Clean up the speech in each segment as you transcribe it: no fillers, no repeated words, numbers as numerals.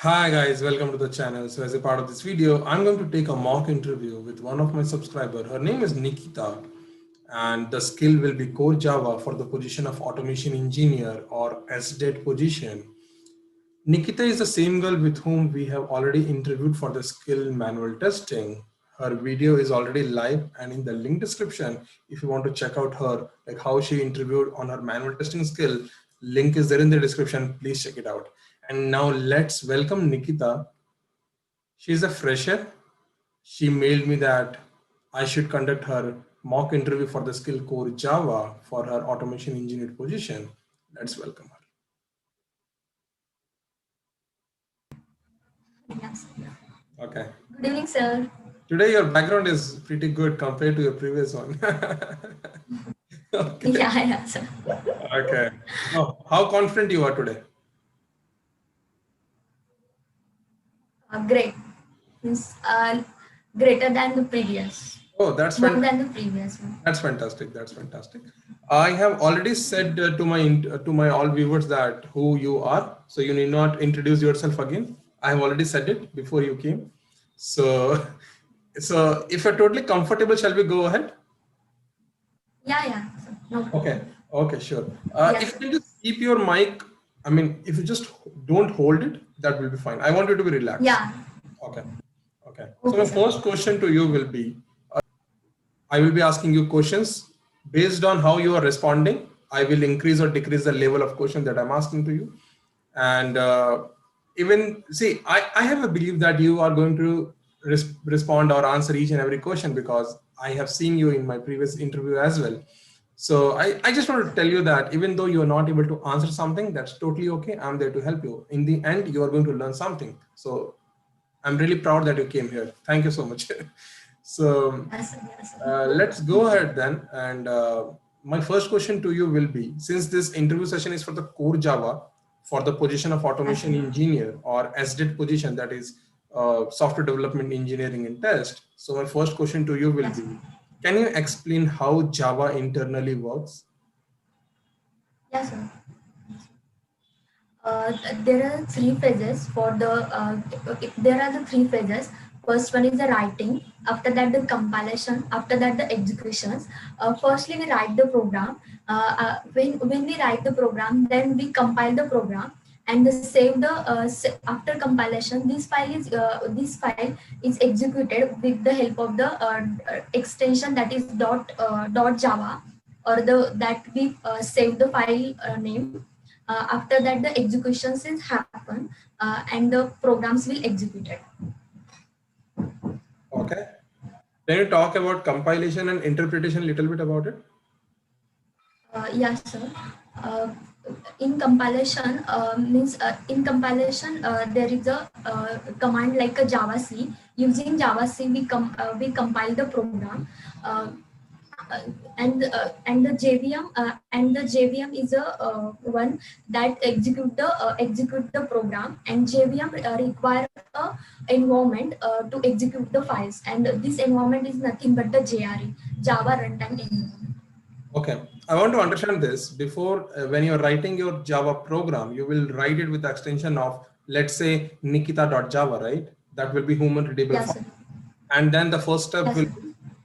Hi guys, welcome to the channel. So as a part of this video, I'm going to take a mock interview with one of my subscriber. Her name is Nikita and the skill will be core Java for the position of automation engineer or SDET position. Nikita is the same girl with whom we have already interviewed for the skill manual testing. Her video is already live and in the link description, if you want to check out her, like how she interviewed on her manual testing skill, link is there in the description. Please check it out. And now let's welcome Nikita. She's a fresher. She mailed me that I should conduct her mock interview for the skill core Java for her automation engineer position. Let's welcome her. Yes. Okay. Good evening, sir. Today your background is pretty good compared to your previous one. Okay. Yeah, sir. Okay. Oh, how confident you are today? Great. Means greater than the previous. Oh, that's More fantastic. than the previous one. That's fantastic. That's fantastic. I have already said to my all viewers that who you are, so you need not introduce yourself again. I have already said it before you came. So, so if you're totally comfortable, shall we go ahead? Yeah, sir. No problem. Okay. Okay, sure. Yes, If sir. you can just keep your mic, I mean, if you just don't hold it, that will be fine. I want you to be relaxed. Yeah. Okay. Okay. So Okay, my sir. first question to you will be, I will be asking you questions based on how you are responding. I will increase or decrease the level of question that I'm asking to you. And even see, I have a belief that you are going to respond or answer each and every question because I have seen you in my previous interview as well. So I just want to tell you that even though you are not able to answer something, that's totally okay. I'm there to help you. In the end, you are going to learn something. So I'm really proud that you came here. Thank you so much. So Yes, sir. Yes, sir. let's go ahead then. And my first question to you will be, since this interview session is for the core Java, for the position of automation engineer or SDET position, that is software development engineering and test. So my first question to you will Yes, be, sir. can you explain how Java internally works? Yes, sir. There are three phases for the. There are the three phases. First one is the writing. After that, the compilation. After that, the executions. Firstly, we write the program. When we write the program, then we compile the program and save the. After compilation, this file is executed with the help of the extension that is dot Java or the that we save the file name. After that, the executions is happen and the programs will execute it. Okay. Can you talk about compilation and interpretation a little bit about it? Yes, sir. Uh, in compilation there is a command like a Java C. Using Java C, we compile the program. Uh, and the JVM is a one that execute the program, and JVM require a environment to execute the files, and this environment is nothing but the JRE, Java Runtime Environment. Okay, I want to understand this. Before, when you're writing your Java program, you will write it with the extension of, let's say, nikita.java, right? That will be human readable Yes, file. sir. And then the first step Yes, will sir. be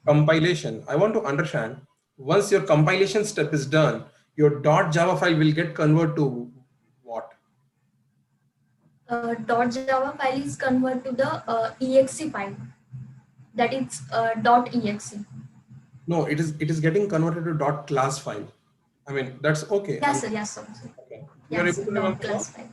compilation. I want to understand, once your compilation step is done, your .java file will get converted to what? .java file is converted to the exe file, that is .exe. No, it is getting converted to .class file. I mean, that's okay. Yes, sir. Yes, sir. Okay. You are Yes, able sir. to remember now? .class file.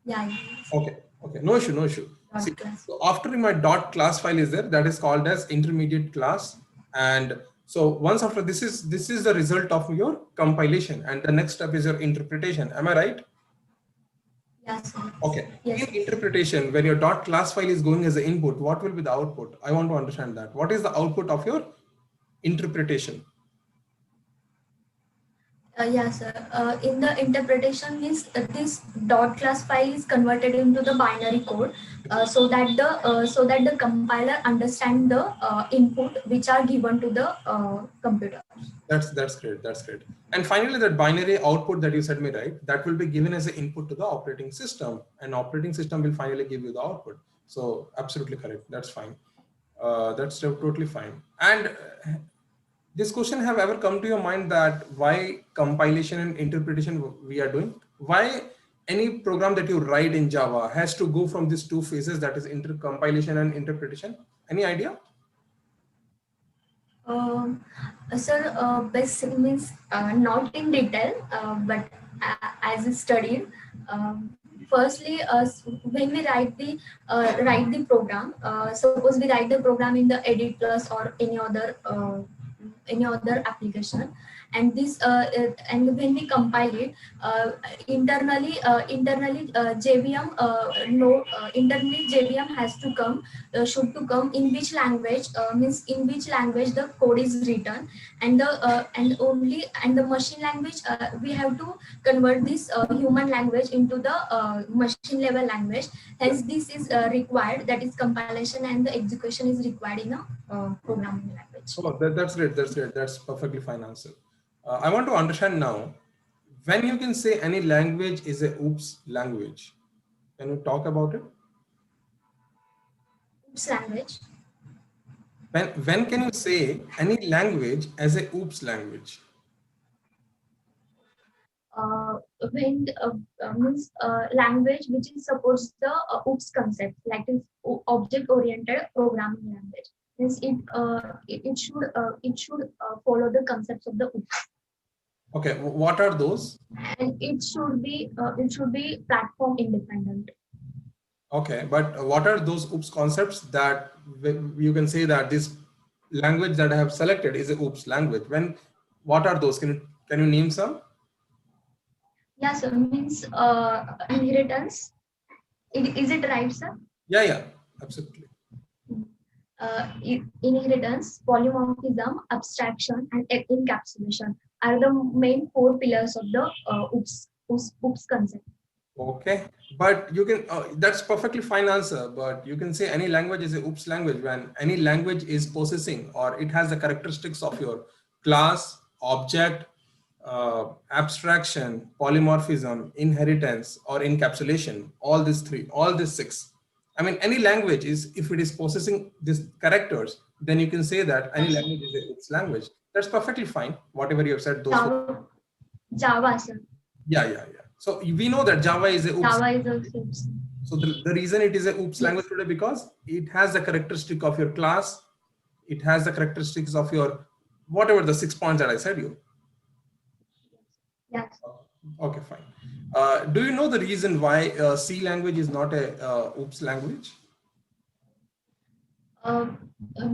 Yeah. Okay, okay, no issue, no issue. See, .class. so after my dot class file is there, that is called as intermediate class. And so once after this is the result of your compilation, and the next step is your interpretation. Am I right? Yes, sir. Okay. Yes. In interpretation, when your dot class file is going as an input, what will be the output? I want to understand that. What is the output of your interpretation? Yes, sir. In the interpretation means this dot class file is converted into the binary code, so that the compiler understand the input which are given to the computer. That's great. That's great. And finally, that binary output that you said me, right? That will be given as an input to the operating system, and operating system will finally give you the output. So absolutely correct. That's fine. That's totally fine. And this question have ever come to your mind that why compilation and interpretation we are doing? Why any program that you write in Java has to go from these two phases, that is compilation and interpretation? Any idea? Um, Sir, basic means not in detail, but as a study. Firstly, when we write the program, suppose we write the program in the Edit Plus or any other application, and this and when we compile it, JVM internally JVM has to come should to come in which language, means in which language the code is written, and the machine language, we have to convert this human language into the machine level language. Hence this is required, that is compilation and the execution is required in a programming language. Oh, that's great. That's great. That's perfectly fine answer. I want to understand now, when you can say any language is a oops language. Can you talk about it? Oops language. When can you say any language as a oops language? When means language which is supposed the OOPS concept, like is object oriented programming language. Means it should follow the concepts of the OOPS, Okay, what are those? and it should be platform independent. Okay, but what are those oops concepts that you can say that this language that I have selected is a oops language? What are those? Can you name some? Yeah, so means inheritance. Is it right, sir? Yeah, absolutely. Inheritance, polymorphism, abstraction, and encapsulation are the main four pillars of the OOPS concept. Okay, but you can, that's perfectly fine answer, but you can say any language is a oops language when any language is possessing or it has the characteristics of your class, object, abstraction, polymorphism, inheritance, or encapsulation, all these three, all these six. I mean, any language is, if it is possessing these characters, then you can say that any language is a oops language. That's perfectly fine. Whatever you have said, those. Java, sir. Yeah. So we know that Java is a oops. Java is a oops. So the reason it is a oops language today, because it has the characteristic of your class, it has the characteristics of your whatever the 6 points that I said you. Yes. Okay, fine. Do you know the reason why C language is not a oops language?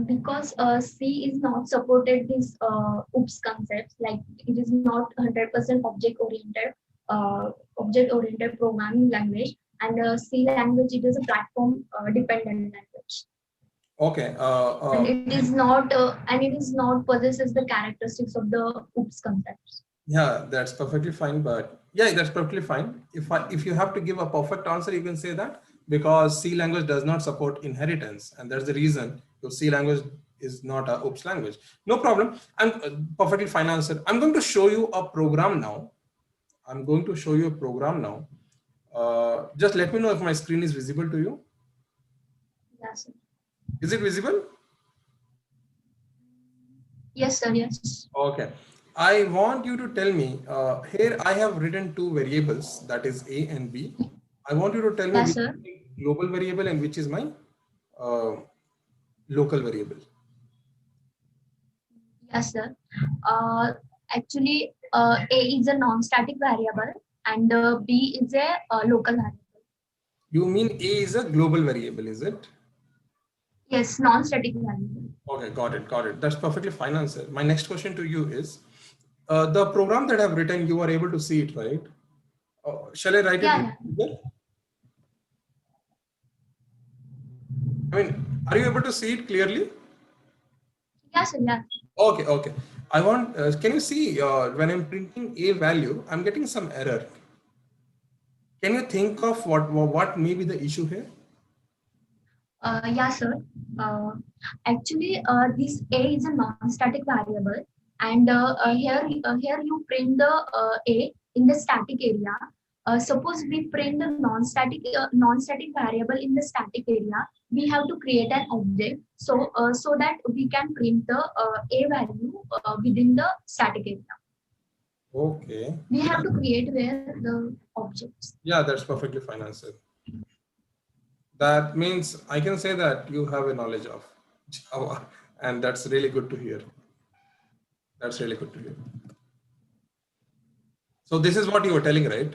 Because C is not supported this OOPS concepts, like it is not 100% object oriented programming language, and C language, it is a platform dependent language. Okay. And it is not possesses the characteristics of the OOPS concepts. Yeah, that's perfectly fine. But yeah, that's perfectly fine. If you have to give a perfect answer, you can say that, because C language does not support inheritance, and that's the reason your C language is not a oops language. No problem. I'm perfectly fine answer. I'm going to show you a program now. Just let me know if my screen is visible to you. Yes, sir. Is it visible? Yes, sir. Yes. Okay. I want you to tell me, here I have written two variables, that is A and B. I want you to tell me Yes, which sir. is my global variable and which is my uh, local variable. Yes, sir. Actually, A is a non-static variable and B is a local variable. You mean A is a global variable, is it? Yes, non-static variable. Okay, got it. That's perfectly fine answer. My next question to you is, the program that I've written, you are able to see it, right? Shall I write it? Yeah. I mean, are you able to see it clearly? Yes, sir. Yeah. Okay. I want, can you see when I'm printing a value, I'm getting some error. Can you think of what may be the issue here? Yeah, sir. Actually, this A is a non-static variable and here you print the A in the static area. Suppose we print the non-static variable in the static area, we have to create an object so that we can print the A value within the static area. Okay. We have Yeah. to create where the objects. Yeah, that's perfectly fine answer. That means I can say that you have a knowledge of Java, and that's really good to hear. That's really good to hear. So this is what you were telling, right?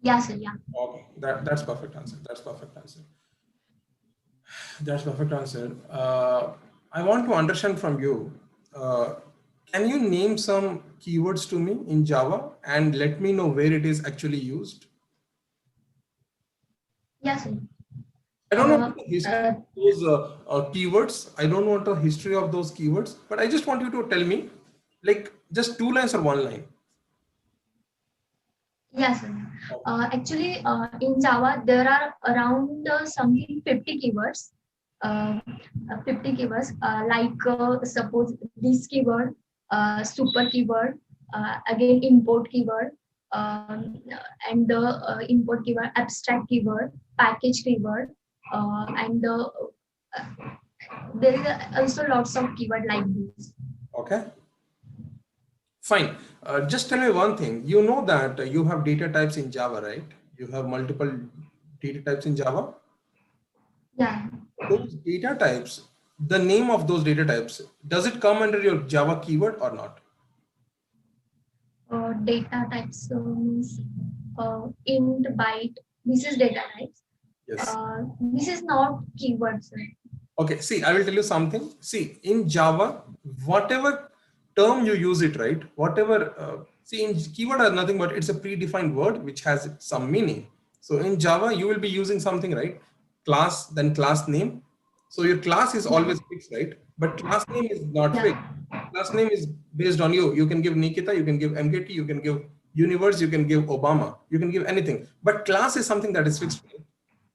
Yeah, sir. Yeah. Okay, that's perfect answer. That's perfect answer. That's perfect answer. I want to understand from you. Uh, can you name some keywords to me in Java and let me know where it is actually used? Yeah, sir. I don't know Uh, the history uh, of those keywords. I don't know the history of those keywords, but I just want you to tell me, like, just 2 lines or 1 line. Yes, sir. Actually, in Java, there are around something 50 keywords. Uh, 50 keywords, suppose this keyword, super keyword, again import keyword, and the import keyword, abstract keyword, package keyword, and uh, there is also lots of keyword like this. Okay, fine. Just tell me one thing. You know that you have data types in Java, right? You have multiple data types in Java. Yeah. Those data types, the name of those data types, does it come under your Java keyword or not? Data types means int, byte. This is data types. Yes. This is not keywords. Okay, see, I will tell you something. See, in Java, whatever term you use it, right? Whatever, see, in keyword are nothing but it's a predefined word which has some meaning. So in Java, you will be using something, right? Class, then class name. So your class is Yeah. always fixed, right? But class name is not fixed. Yeah. Class name is based on you. You can give Nikita, you can give MKT, you can give universe, you can give Obama, you can give anything. But class is something that is fixed, right?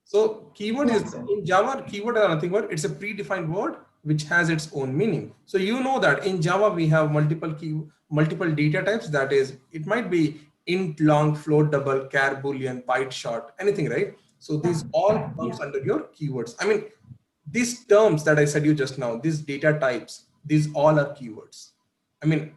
So keyword is Yes, sir. in Java, keyword are nothing but it's a predefined word which has its own meaning. So you know that in Java we have multiple data types. That is, it might be int, long, float, double, char, boolean, byte, short, anything, right? So these all comes Yeah. under your keywords. I mean, these terms that I said you just now, these data types, these all are keywords. I mean,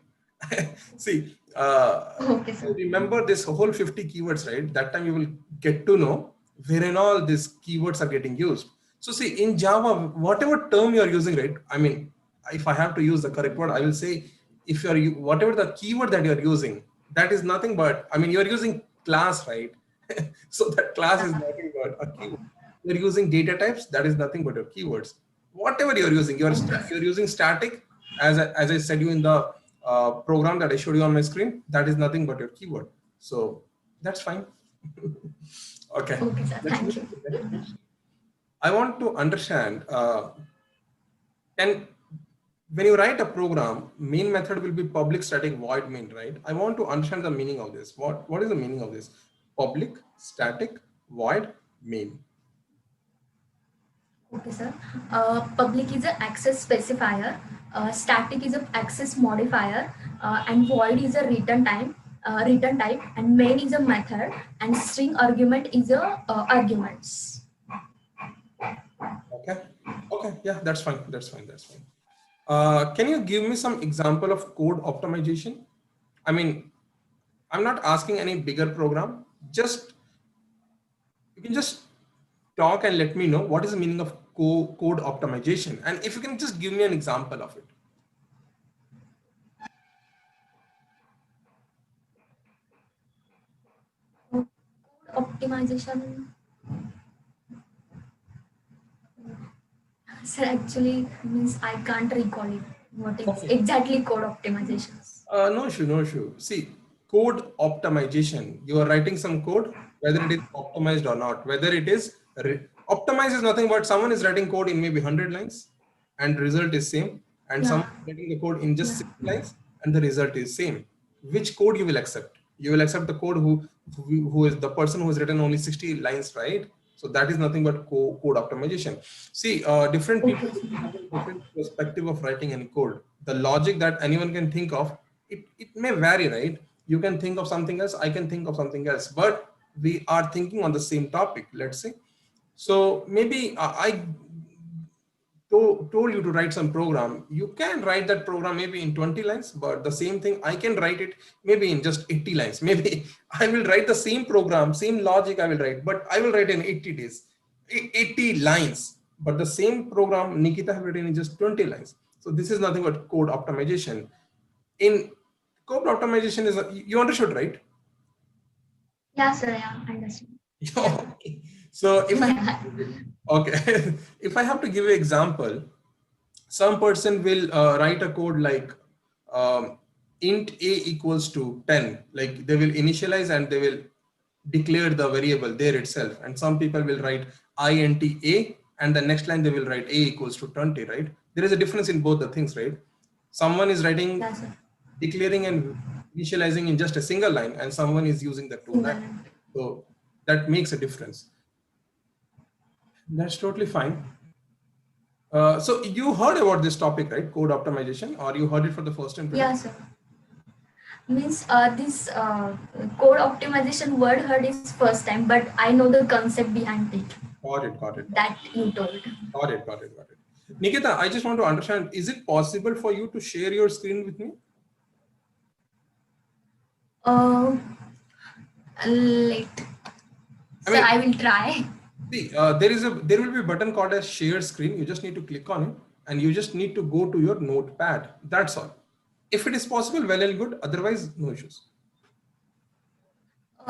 see, Okay, you sir. remember this whole 50 keywords, right? That time you will get to know wherein all these keywords are getting used. So see, in Java, whatever term you are using, right? I mean, if I have to use the correct word, I will say if you are whatever the keyword that you are using, that is nothing but, I mean, you are using class, right? So that class is nothing but a keyword. You're using data types, that is nothing but your keywords. Whatever you're using, you're using static, as I said you in the program that I showed you on my screen, that is nothing but your keyword. So that's fine. Okay, Okay, sir. let's move Thank to you. the next question. I want to understand, can when you write a program, main method will be public static void main, right? I want to understand the meaning of this. What is the meaning of this? Public static void main. Okay, sir. Public is an access specifier. Static is an access modifier, and void is a return type, and main is a method, and string argument is a arguments. Okay. Okay. Yeah, that's fine. That's fine. That's fine. Can you give me some example of code optimization? I mean, I'm not asking any bigger program. Just you can just talk and let me know what is the meaning of code optimization, and if you can just give me an example of it. Optimization. Sir, actually means I can't recall it. What is Okay. exactly code optimizations? No issue, no issue. See, code optimization. You are writing some code, whether it is optimized or not. Whether it is optimized is nothing but someone is writing code in maybe 100 lines, and result is same, and Yeah, someone is writing the code in just yeah. 60 lines, and the result is same. Which code you will accept? You will accept the code who is the person who has written only 60 lines, right? So that is nothing but code optimization. See, different people Okay, sir. have a different perspective of writing any code. The logic that anyone can think of, it may vary, right? You can think of something else, I can think of something else, but we are thinking on the same topic, let's say. So maybe I told you to write some program. You can write that program maybe in 20 lines, but the same thing I can write it maybe in just 80 lines. Maybe I will write the same program, same logic I will write, but I will write in 80 days, 80 lines. But the same program Nikita have written in just 20 lines. So this is nothing but code optimization. In code optimization is you understood, right? Yeah, sir. Yeah, understand. Yeah. Okay. So if I have Yeah. okay, if I have to give you example, some person will write a code like int a equals to 10, like they will initialize and they will declare the variable there itself, and some people will write int a and the next line they will write a equals to 20, right? There is a difference in both the things, right? Someone is writing Yeah, sir. declaring and initializing in just a single line, and someone is using the two lines, Single. so that makes a difference. That's totally fine. So you heard about this topic, right? Code optimization, or you heard it for the first time today? Yeah, sir. Means this code optimization word heard is first time, but I know the concept behind it Got it, got it, got that you told. it, got it, got it. Nikita, I just want to understand, is it possible for you to share your screen with me? Uh, Late. I Sir, mean, I will try. see, there will be a button called as share screen. You just need to click on it and you just need to go to your notepad. That's all. If it is possible, well and good. Otherwise, no issues.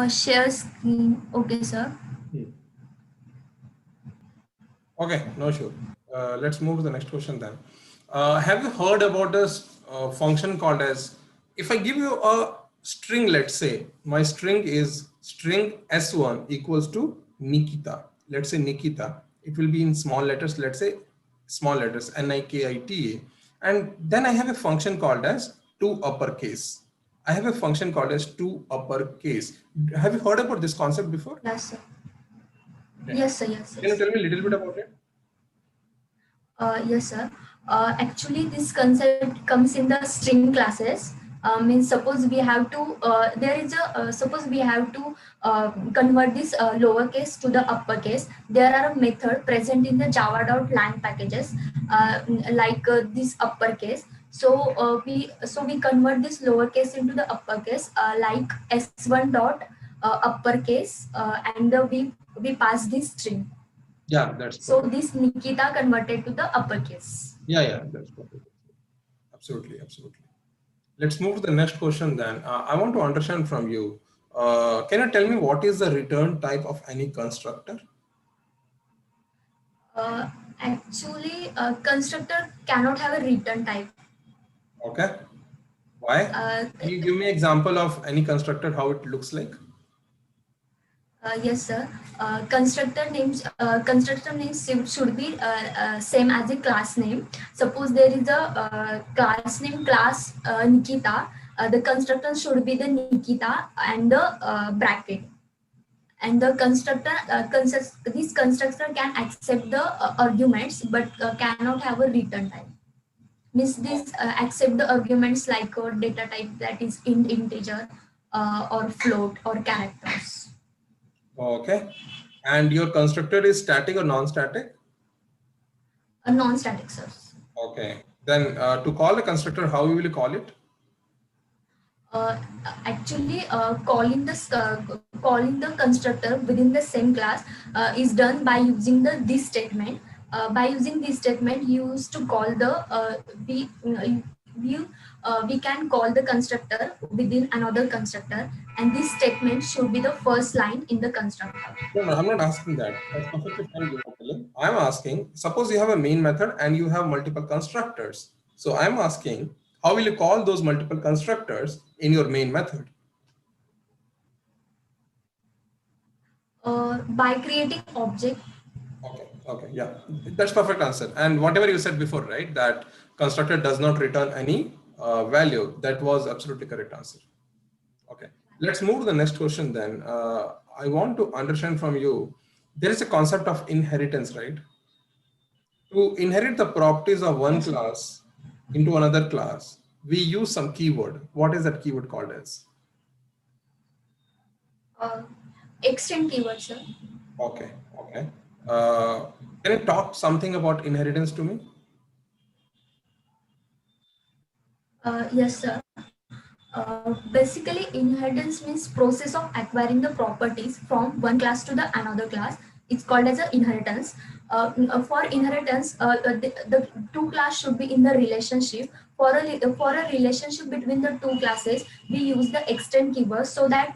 Share screen. Okay, sir. Hmm. Okay, no sure. Let's move to the next question then. Have you heard about this function called as, if I give you a string, let's say my string is string s1 equals to Nikita. Let's say Nikita. It will be in small letters, let's say small letters Nikita. And then I have a function called as to uppercase. I have a function called as to uppercase. Have you heard about this concept before? Yes, sir. Okay. Yes, sir. Yes, Can you yes. tell me a little bit about it? Yes, sir. Actually, this concept comes in the string classes. Means suppose we have to suppose we have to convert this lowercase to the uppercase. There are a method present in the java.lang packages this uppercase. So we convert this lowercase into the uppercase like s1 dot uppercase and we pass this string. Yeah, that's So perfect. this Nikita converted to the uppercase. Yeah, yeah, that's perfect. Absolutely, absolutely. Let's move to the next question then. I want to understand from you. Can you tell me what is the return type of any constructor? Uh, Actually, constructor cannot have a return type. Okay. Why? Uh, Can you give me example of any constructor, how it looks like? yes, sir. Constructor names should be same as a class name. Suppose there is a class name class Nikita. The constructor should be the Nikita and the bracket. And the this constructor can accept the arguments but cannot have a return type. Means this accept the arguments like data type, that is integer or float or characters. Okay. And your constructor is static or non-static? A non-static source. Okay. Then to call a constructor, how you will call it? uh, Calling the constructor within the same class is done by using the this statement. By using this statement, you used to call the we can call the constructor within another constructor, and this statement should be the first line in the constructor. No, no, I'm not asking that. That's perfectly fine. You are telling. I'm asking, suppose you have a main method and you have multiple constructors. So I'm asking, how will you call those multiple constructors in your main method? By creating object. Okay, okay, yeah, that's perfect answer. And whatever you said before, right, that constructor does not return any value, that was absolutely correct answer. Okay, let's move to the next question then. I want to understand from you, there is a concept of inheritance, right? To inherit the properties of one Yes, sir. class into another class, we use some keyword. What is that keyword called as? Uh, extend keyword, sir. Okay, okay. Uh, can you talk something about inheritance to me? Yes, sir. Basically, inheritance means process of acquiring the properties from one class to the another class. It's called as a inheritance. For inheritance, the two class should be in the relationship. For a relationship between the two classes, we use the extend keyword so that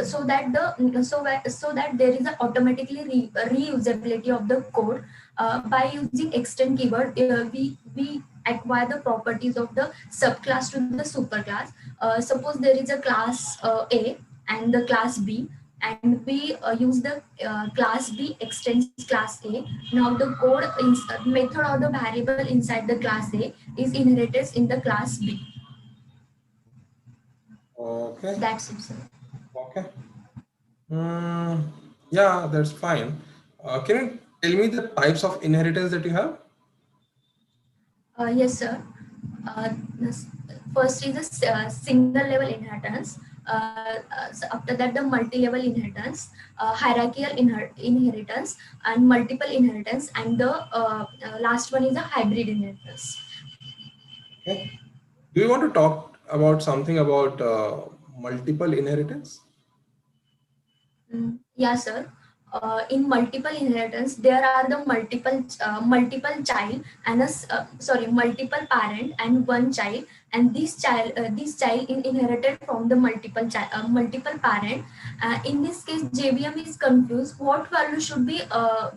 so that there is a automatically reusability of the code. By using extend keyword, we acquire the properties of the subclass to the superclass. Suppose there is a class A and the class B, and we use the class B extends class A. Now the method or the variable inside the class A is inherited in the class B. Okay, That's it, sir. okay. Mm, yeah, that's fine. Can you tell me the types of inheritance that you have? Yes, sir. This- First is a single level inheritance. So after that, the multi-level inheritance, hierarchical inheritance, and multiple inheritance, and the last one is a hybrid inheritance. Okay. Do you want to talk about something about multiple inheritance? Yeah, sir. In multiple inheritance, there are the multiple child and multiple parent and one child, and this child is inherited from the multiple parent. In this case, JVM is confused. What value should be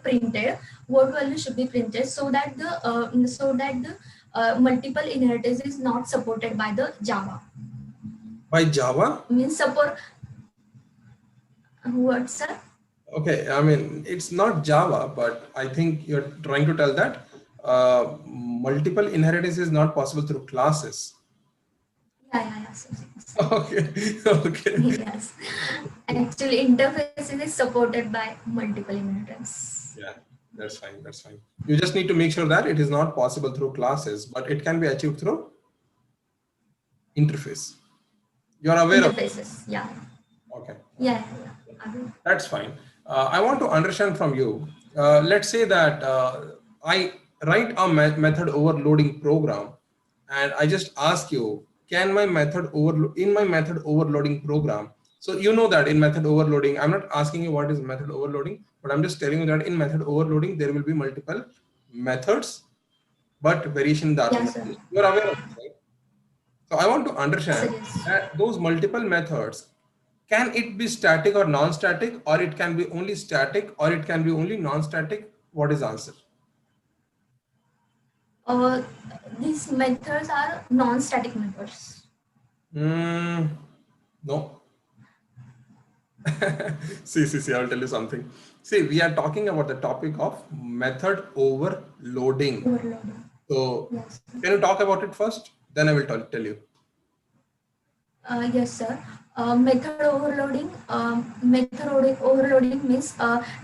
printed? What value should be printed so that the multiple inheritance is not supported by the Java. By Java? Means support what, sir? Okay, I mean, it's not Java, but I think you're trying to tell that multiple inheritance is not possible through classes. Yeah, yes, yes, yes. Okay, okay. Yes. Actually, interfaces is supported by multiple inheritance. Yeah, that's fine. That's fine. You just need to make sure that it is not possible through classes, but it can be achieved through interface. You're aware of it. Interfaces, yeah. Okay, Yeah, yeah, yeah. that's fine. I want to understand from you. Let's say that I write a method overloading program, and I just ask you, can my method overload in my method overloading program? So you know that in method overloading, I'm not asking you what is method overloading, but I'm just telling you that in method overloading there will be multiple methods, but variation in the Yeah, argument. sir. You're aware of this, right? So I want to Yes, sir, understand yes. that those multiple methods, can it be static or non-static, or it can be only static, or it can be only non-static? What is the answer? Uh, these methods are non-static methods. Mm, no. See, I'll tell you something. See, we are talking about the topic of method overloading. Overloading. So, Yes. can you talk about it first? Then I will tell you. Yes, sir. Overloading means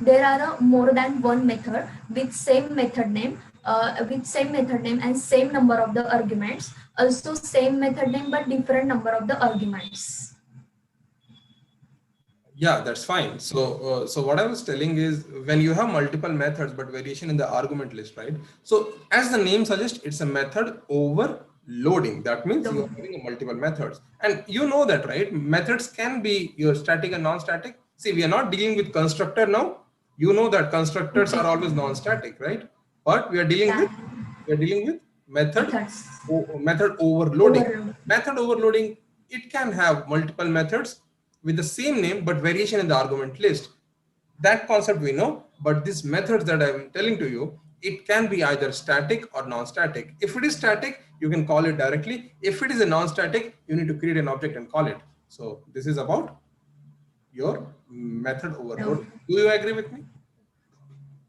there are more than one method with same method name and same number of the arguments. Also, same method name but different number of the arguments. Yeah, that's fine. So what I was telling is when you have multiple methods but variation in the argument list, right? So as the name suggests, it's a method overloading. That means you are So, having a multiple methods, and you know that, right? Methods can be your static and non-static. See, we are not dealing with constructor now. You know that constructors are okay. always non-static, right? But Yeah. we are dealing with method Methods. method overloading. Overload. Method overloading, it can have multiple methods with the same name but variation in the argument list. That concept we know, but these methods that I'm telling to you, it can be either static or non-static. If it is static, you can call it directly. If it is a non-static, you need to create an object and call it. So this is about your method No. overloading. Do you agree with me?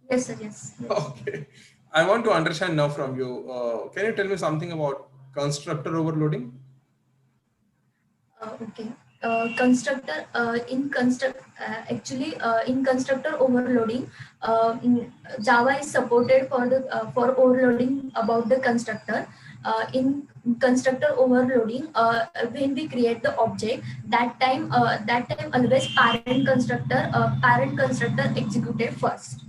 Yes, sir. Yes. Yes. Okay. I want to understand now from you. Can you tell me something about constructor overloading? Okay. constructor in construct actually in constructor overloading. Java is supported for the for overloading about the constructor. In constructor overloading, when we create the object, that time always parent constructor executed first,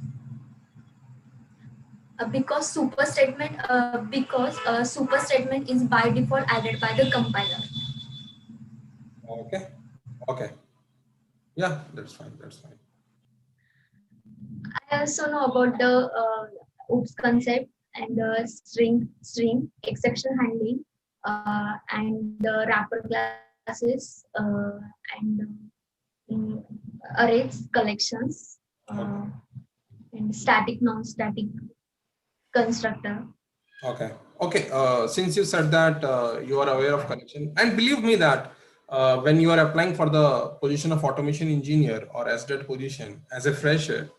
because super statement is by default added by the compiler. Okay. Okay. Yeah, that's fine. That's fine. I also know about the OOPS concept and the string exception handling, and the wrapper classes, and mm, arrays collections, Okay. and static non-static constructor. Okay. Okay. Since you said that you are aware of collection, and believe me that when you are applying for the position of automation engineer or SDET position as a fresher,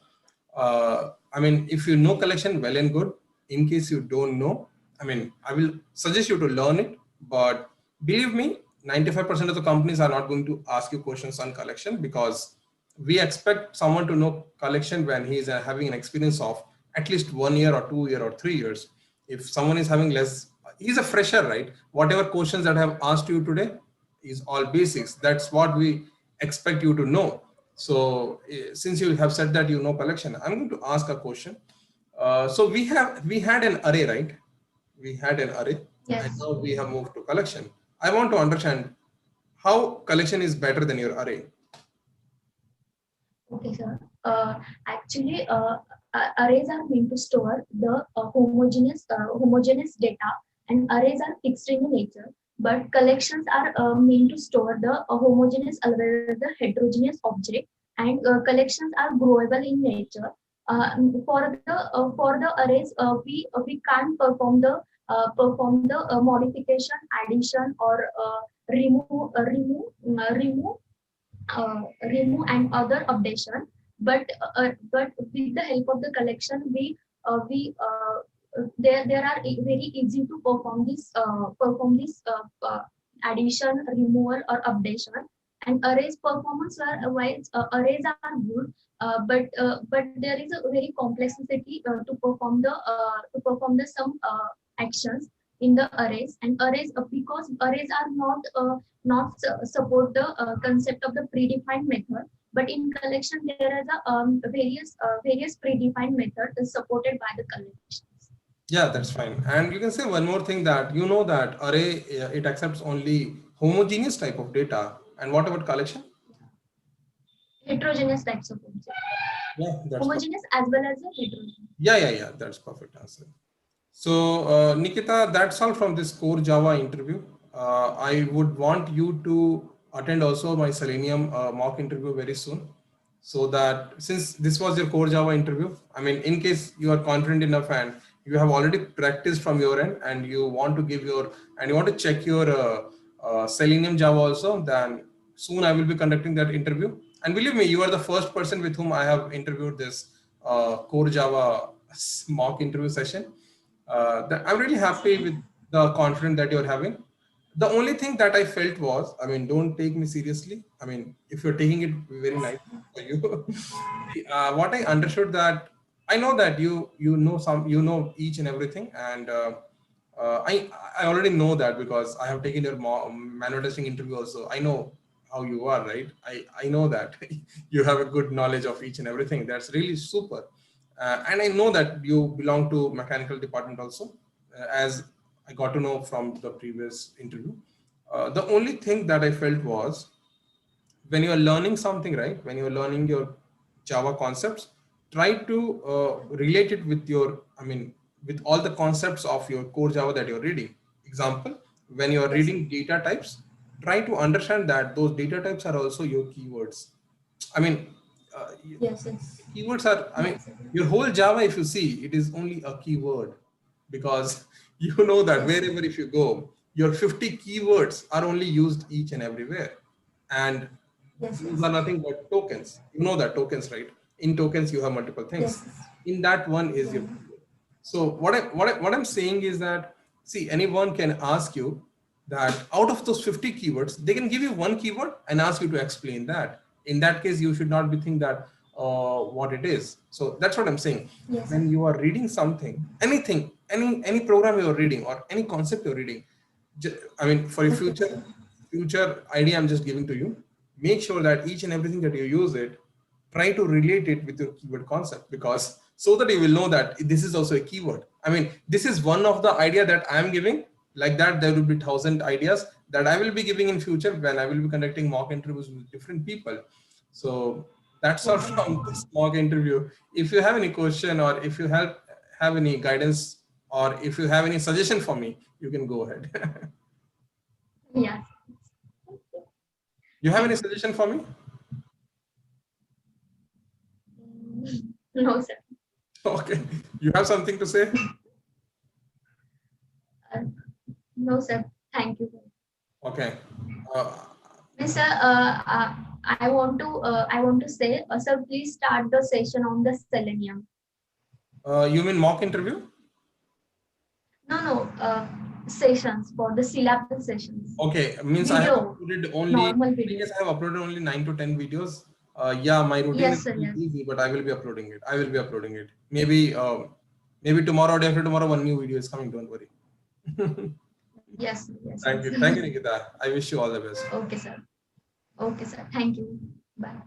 I mean, if you know collection, well and good. In case you don't know, I mean, I will suggest you to learn it. But believe me, 95% of the companies are not going to ask you questions on collection, because we expect someone to know collection when he is having an experience of at least 1 year or 2 year or 3 years. If someone is having less, he's a fresher, right? Whatever questions that I have asked you today is all basics. That's what we expect you to know. So since you have said that you know collection, I'm going to ask a question. So we had an array, right? We had an array, and Yes. now we have moved to collection. I want to understand how collection is better than your array. Okay, sir. Actually, arrays are meant to store the homogeneous data, and arrays are fixed in nature. But collections are meant to store the homogeneous as well as the heterogeneous object, and collections are growable in nature. For the arrays, we can't perform the modification, addition, or remove and other updation, but with the help of the collection, we there are very easy to perform this addition, removal, or updation. And arrays performance are while arrays are good, but there is a very complexity to perform the some actions in the arrays. And arrays, because arrays are not support the concept of the predefined method, but in collection there is a various predefined methods supported by the collections. Yeah, that's fine. And you can say one more thing, that you know that array, it accepts only homogeneous type of data. And what about collection? Heterogeneous types of objects, Yeah, that's perfect. homogeneous as well as a heterogeneous. Yeah. That's perfect answer. So, Nikita, that's all from this core Java interview. I would want you to attend also my Selenium mock interview very soon. So that since this was your core Java interview, I mean, in case you are confident enough and you have already practiced from your end, and you want to give your, and you want to check your Selenium Java also, then soon I will be conducting that interview. And believe me, you are the first person with whom I have interviewed this core Java mock interview session. I'm really happy with the confidence that you're having. The only thing that I felt was, I mean, don't take me seriously. I mean, if you're taking it very nice for you, what I understood, that I know that you know each and everything, and I already know that because I have taken your manual testing interview also. I know how you are, right? I know that you have a good knowledge of each and everything. That's really super. And I know that you belong to mechanical department also, as I got to know from the previous interview. The only thing that I felt was, when you are learning something, right? When you are learning your Java concepts, try to relate it with your, I mean, with all the concepts of your core Java that you're reading. Example, when you are Yes, sir. reading data types, try to understand that those data types are also your keywords. I mean, uh, Yes. keywords are, I mean, Yes, sir. your whole Java, if you see, it is only a keyword, because you know that Yes, sir. wherever if you go, your 50 keywords are only used each and everywhere. And those Yes. are nothing but tokens. You know that tokens, right? In tokens, you have multiple things. Yes. In that one is your Yeah. keyword. So what I'm saying is that, see, anyone can ask you, that out of those 50 keywords, they can give you one keyword and ask you to explain that. In that case, you should not be thinking that what it is. So that's what I'm saying. Yes. When you are reading something, anything, any program you're reading or any concept you're reading, I mean, for your future idea, I'm just giving to you. Make sure that each and everything that you use it, try to relate it with your keyword concept, because so that you will know that this is also a keyword. I mean, this is one of the idea that I'm giving. Like that, there will be 1,000 ideas that I will be giving in future when I will be conducting mock interviews with different people. So that's all from this mock interview. If you have any question, or if you have any guidance, or if you have any suggestion for me, you can go ahead. Yeah. You have any suggestion for me? No, sir. Okay. You have something to say? No, sir. Thank you. Okay. Sir, I want to say, sir, please start the session on the Selenium. You mean mock interview? No, sessions for the syllable sessions. Okay, means Video, I have uploaded only, normal I video. guess I have uploaded only 9 to 10 videos. Yeah, my routine Yes, is sir, pretty yes. easy, but I will be uploading it. I will be uploading it. Maybe tomorrow or day after tomorrow, one new video is coming. Don't worry. Yes, yes. Thank you, Nikita. I wish you all the best. Okay, sir. Okay, sir. Thank you. Bye.